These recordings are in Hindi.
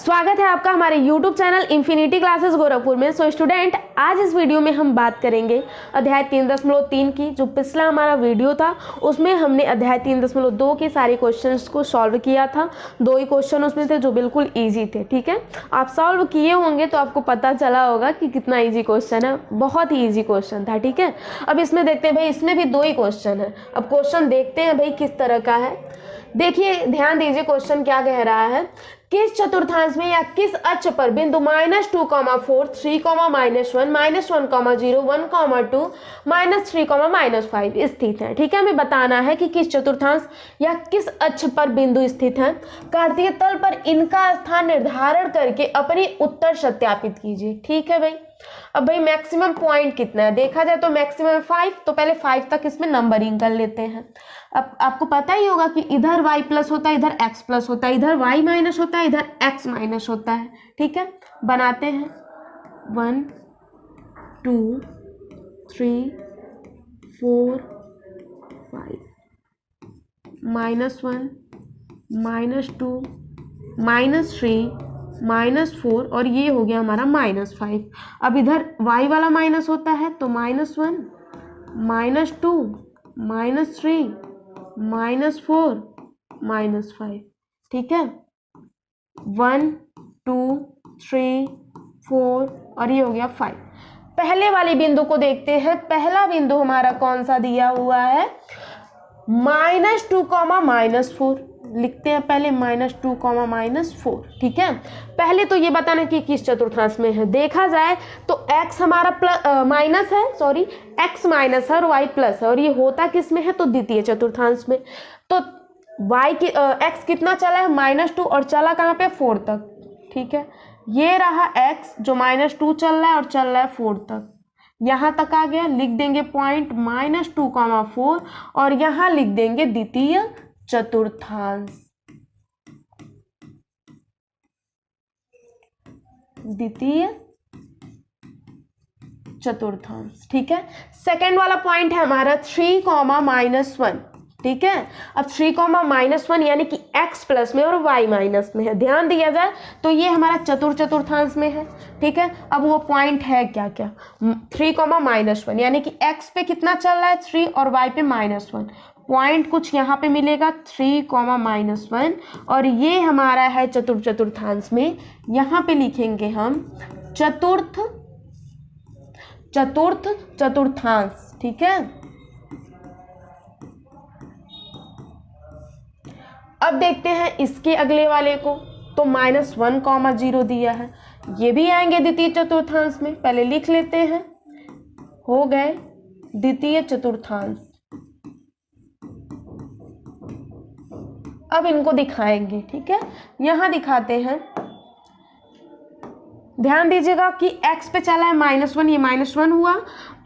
स्वागत है आपका हमारे YouTube channel infinity classes Gorakhpur में। सो स्टूडेंट, आज इस वीडियो में हम बात करेंगे अध्याय 3.3 की। जो पिछला हमारा वीडियो था उसमें हमने अध्याय 3.2 के सारे क्वेश्चंस को सॉल्व किया था। 2 ही क्वेश्चन उसमें थे जो बिल्कुल ईजी थे। ठीक है, आप सॉल्व किए होंगे तो आपको पता चला होगा कि कितना ईजी क्वेश्चन है। बहुत ही ईजी क्वेश्चन था। ठीक है, अब इसमें देखते हैं भाई, इसमें भी 2 ही क्वेश्चन है। अब क्वेश्चन देखते हैं भाई किस तरह का है। देखिए, ध्यान दीजिए, क्वेश्चन क्या कह रहा है। किस चतुर्थांश में या किस अक्ष पर बिंदु -2, 4, 3, -1, -1, 0, 1, 2, -3, -5 स्थित है। ठीक है, हमें बताना है कि किस चतुर्थांश या किस अक्ष पर बिंदु स्थित है। कार्तीय तल पर इनका स्थान निर्धारण करके अपनी उत्तर सत्यापित कीजिए। ठीक है भाई, अब भाई मैक्सिमम पॉइंट कितना है देखा जाए तो मैक्सिमम 5, तो पहले 5 तक इसमें नंबरिंग कर लेते हैं। अब आपको पता ही होगा कि इधर y प्लस होता है, इधर x प्लस होता है, इधर y माइनस होता है, इधर x माइनस होता है। ठीक है, बनाते हैं 1 2 3 4 5 -1 -2 -3 -4 और ये हो गया हमारा -5। अब इधर y वाला माइनस होता है तो -1 -2 -3 -4 -5। ठीक है, 1 2 3 4 और ये हो गया 5। पहले वाली बिंदु को देखते हैं। पहला बिंदु हमारा कौन सा दिया हुआ है? -2, -4 लिखते हैं पहले, -2, -4। ठीक है, पहले तो ये बताना कि किस चतुर्थांश में है। देखा जाए तो x हमारा माइनस है, सॉरी x माइनस है और y प्लस है, और ये होता किस में है? तो द्वितीय चतुर्थांश में। तो y की x कितना चला है? -2 और चला कहाँ पे? 4 तक। ठीक है, ये रहा x जो -2 चल रहा है और चल रहा है 4 तक। यहां तक आ गया, लिख देंगे पॉइंट -2, 4 और यहां लिख देंगे द्वितीय चतुर्थांश। द्वितीय चतुर्थांश। ठीक है, सेकंड वाला पॉइंट है हमारा 3, -1। ठीक है, अब 3, -1 यानी कि x प्लस में और y माइनस में है। ध्यान दिया जाए तो ये हमारा चतुर्थांश में है। ठीक है, अब वो पॉइंट है क्या क्या? 3, -1 यानी कि x पे कितना चल रहा है? 3 और y पे -1। पॉइंट कुछ यहाँ पे मिलेगा 3, -1 और ये हमारा है चतुर्थांश में। यहाँ पे लिखेंगे हम चतुर्थांश। ठीक है, अब देखते हैं इसके अगले वाले को। तो -1, 0 दिया है, ये भी आएंगे द्वितीय चतुर्थांश में। पहले लिख लेते हैं, हो गए द्वितीय चतुर्थांश। अब इनको दिखाएंगे। ठीक है, यहां दिखाते हैं। ध्यान दीजिएगा कि x पे चला है -1, ये -1 हुआ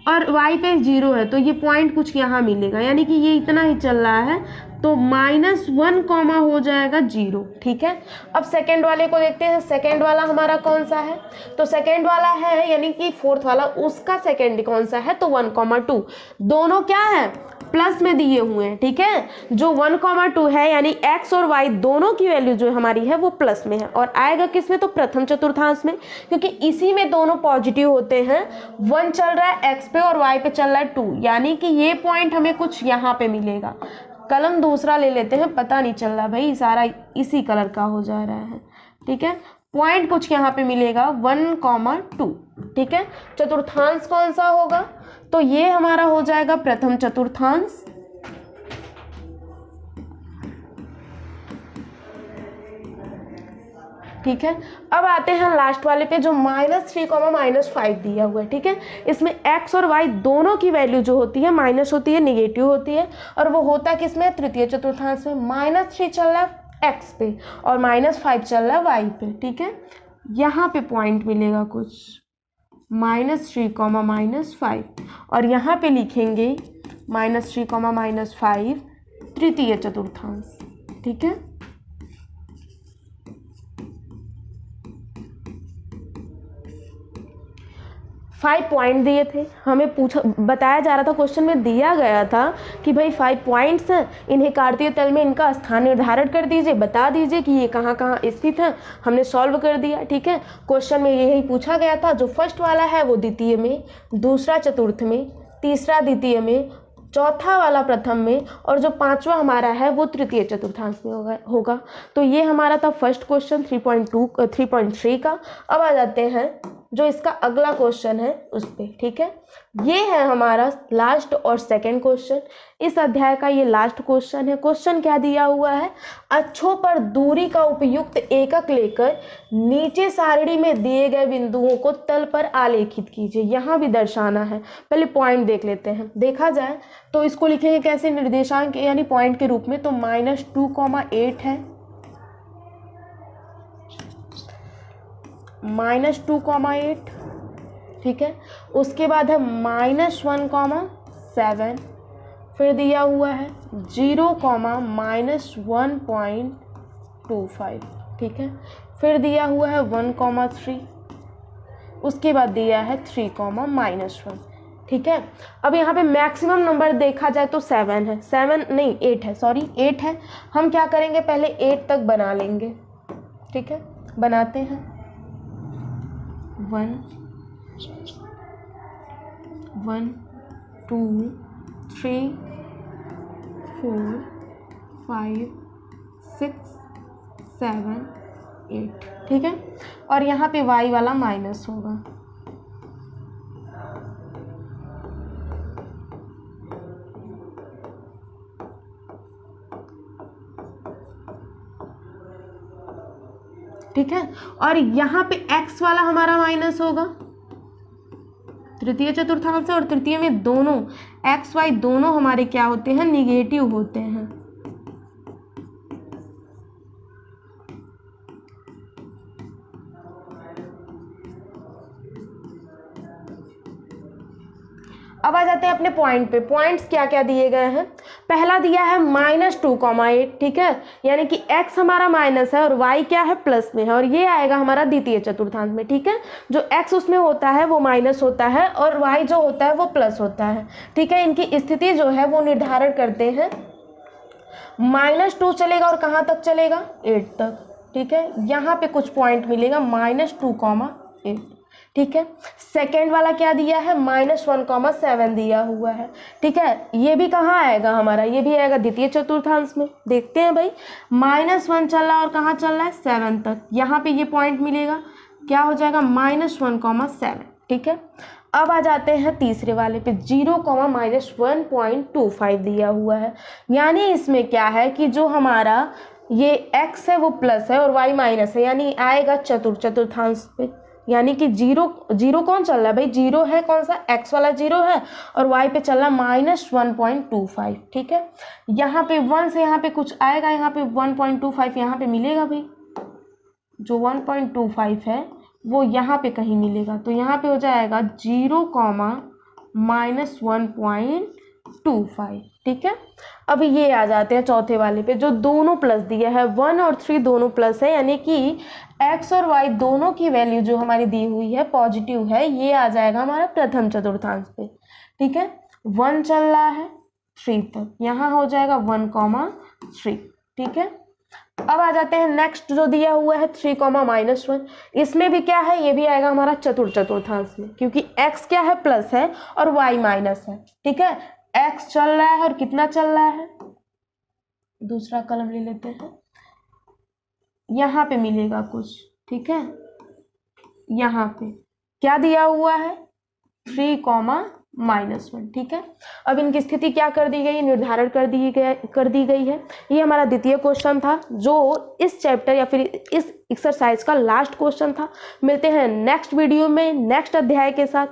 और y पे 0 है, तो ये पॉइंट कुछ यहाँ मिलेगा, यानी कि ये इतना ही चल रहा है, तो -1, हो जाएगा 0। ठीक है, अब सेकेंड वाले को देखते हैं। सेकेंड वाला हमारा कौन सा है? तो सेकेंड वाला है यानी कि फोर्थ वाला, उसका सेकेंड कौन सा है? तो 1, 2 दोनों क्या है? प्लस में दिए हुए हैं। ठीक है, जो 1, 2 है यानी x और y दोनों की वैल्यू जो हमारी है वो प्लस में है, और आएगा किस में? तो प्रथम चतुर्थांश में, क्योंकि इसी में दोनों पॉजिटिव होते हैं। 1 चल रहा है x पे और y पे चल रहा है 2, यानी कि ये पॉइंट हमें कुछ यहाँ पे मिलेगा। कलम दूसरा ले लेते हैं, पता नहीं चल रहा भाई, सारा इसी कलर का हो जा रहा है। ठीक है, पॉइंट कुछ यहाँ पे मिलेगा 1, 2। ठीक है, चतुर्थांश कौन सा होगा? तो ये हमारा हो जाएगा प्रथम चतुर्थांश। ठीक है, अब आते हैं लास्ट वाले पे जो -3, -5 दिया हुआ है। ठीक है, इसमें x और y दोनों की वैल्यू जो होती है माइनस होती है, निगेटिव होती है, और वो होता है किसमें? तृतीय चतुर्थांश में। -3 चल रहा है x पे और -5 चल रहा है y पे। ठीक है, यहाँ पे पॉइंट मिलेगा कुछ -3, -5 और यहाँ पे लिखेंगे -3, -5 तृतीय चतुर्थांश। ठीक है, 5 पॉइंट दिए थे, हमें बताया जा रहा था, क्वेश्चन में दिया गया था कि भाई 5 पॉइंट्स हैं, इन्हें कार्तीय तल में इनका स्थान निर्धारण कर दीजिए, बता दीजिए कि ये कहाँ कहाँ स्थित है। हमने सॉल्व कर दिया, ठीक है। क्वेश्चन में यही पूछा गया था, जो फर्स्ट वाला है वो द्वितीय में, दूसरा चतुर्थ में, तीसरा द्वितीय में, चौथा वाला प्रथम में, और जो पांचवा हमारा है वो तृतीय चतुर्थांश में होगा। तो ये हमारा था फर्स्ट क्वेश्चन 3.3 का। अब आ जाते हैं जो इसका अगला क्वेश्चन है उस पे, ठीक है। ये है हमारा लास्ट और सेकंड क्वेश्चन, इस अध्याय का ये लास्ट क्वेश्चन है। क्वेश्चन क्या दिया हुआ है, अक्षों पर दूरी का उपयुक्त एकक लेकर नीचे सारणी में दिए गए बिंदुओं को तल पर आलेखित कीजिए। यहाँ भी दर्शाना है, पहले पॉइंट देख लेते हैं। देखा जाए तो इसको लिखेंगे कैसे, निर्देशांक यानी पॉइंट के रूप में, तो -2,8 है, -2,8, ठीक है। उसके बाद है -1,7, फिर दिया हुआ है 0, -1.25, ठीक है। फिर दिया हुआ है 1,3, उसके बाद दिया है 3, -1, ठीक है। अब यहाँ पे मैक्सिमम नंबर देखा जाए तो 7 है, 7 नहीं 8 है, सॉरी 8 है। हम क्या करेंगे, पहले 8 तक बना लेंगे, ठीक है। बनाते हैं 1, 2, 3, 4, 5, 6, 7, 8, ठीक है। और यहाँ पे y वाला माइनस होगा, ठीक है। और यहाँ पे x वाला हमारा माइनस होगा, तृतीय चतुर्थांश और तृतीय में दोनों x y दोनों हमारे क्या होते हैं, निगेटिव होते हैं। अब आ जाते हैं अपने पॉइंट पे। पॉइंट्स क्या क्या दिए गए हैं, पहला दिया है -2,8, ठीक है, यानी कि x हमारा माइनस है और y क्या है, प्लस में है, और ये आएगा हमारा द्वितीय चतुर्थांश में, ठीक है। जो x उसमें होता है वो माइनस होता है और y जो होता है वो प्लस होता है, ठीक है। इनकी स्थिति जो है वो निर्धारण करते हैं, -2 चलेगा और कहाँ तक चलेगा, 8 तक, ठीक है। यहाँ पे कुछ पॉइंट मिलेगा -2,8, ठीक है। सेकेंड वाला क्या दिया है, -1,7 दिया हुआ है, ठीक है। ये भी कहाँ आएगा हमारा, ये भी आएगा द्वितीय चतुर्थांश में। देखते हैं भाई, -1 चल रहा है और कहाँ चल रहा है, 7 तक। यहाँ पे ये पॉइंट मिलेगा, क्या हो जाएगा, -1,7, ठीक है। अब आ जाते हैं तीसरे वाले पे, 0, -1.25 दिया हुआ है, यानी इसमें क्या है कि जो हमारा ये x है वो प्लस है और y माइनस है, यानी आएगा चतुर्थांश पे, यानी कि 0 कौन चल रहा है भाई, 0 है, कौन सा, x वाला 0 है, और y पे चल रहा -1.25, ठीक है। यहाँ पे 1 से यहाँ पे कुछ आएगा, यहाँ पे 1.25 यहाँ पे मिलेगा भाई, जो 1.25 है वो यहाँ पे कहीं मिलेगा, तो यहाँ पे हो जाएगा 0, -1.25, ठीक है। अब ये आ जाते हैं चौथे वाले पे, जो दोनों प्लस दिया है, 1 और 3 दोनों प्लस है, यानी कि x और y दोनों की वैल्यू जो हमारी दी हुई है पॉजिटिव है, ये आ जाएगा हमारा प्रथम चतुर्थांश पे, ठीक है। 1 चल रहा है 3 तक, यहाँ हो जाएगा 1,3, ठीक है। अब आ जाते हैं नेक्स्ट जो दिया हुआ है 3, -1, इसमें भी क्या है, ये भी आएगा हमारा चतुर्थांश में, क्योंकि x क्या है, प्लस है और y माइनस है, ठीक है। x चल रहा है और कितना चल रहा है, दूसरा कलम ले लेते हैं, यहाँ पे मिलेगा कुछ, ठीक है। यहाँ पे क्या दिया हुआ है, 3, -1, ठीक है। अब इनकी स्थिति क्या कर दी गई, निर्धारण कर दी गई है। ये हमारा द्वितीय क्वेश्चन था, जो इस चैप्टर या फिर इस एक्सरसाइज का लास्ट क्वेश्चन था। मिलते हैं नेक्स्ट वीडियो में नेक्स्ट अध्याय के साथ।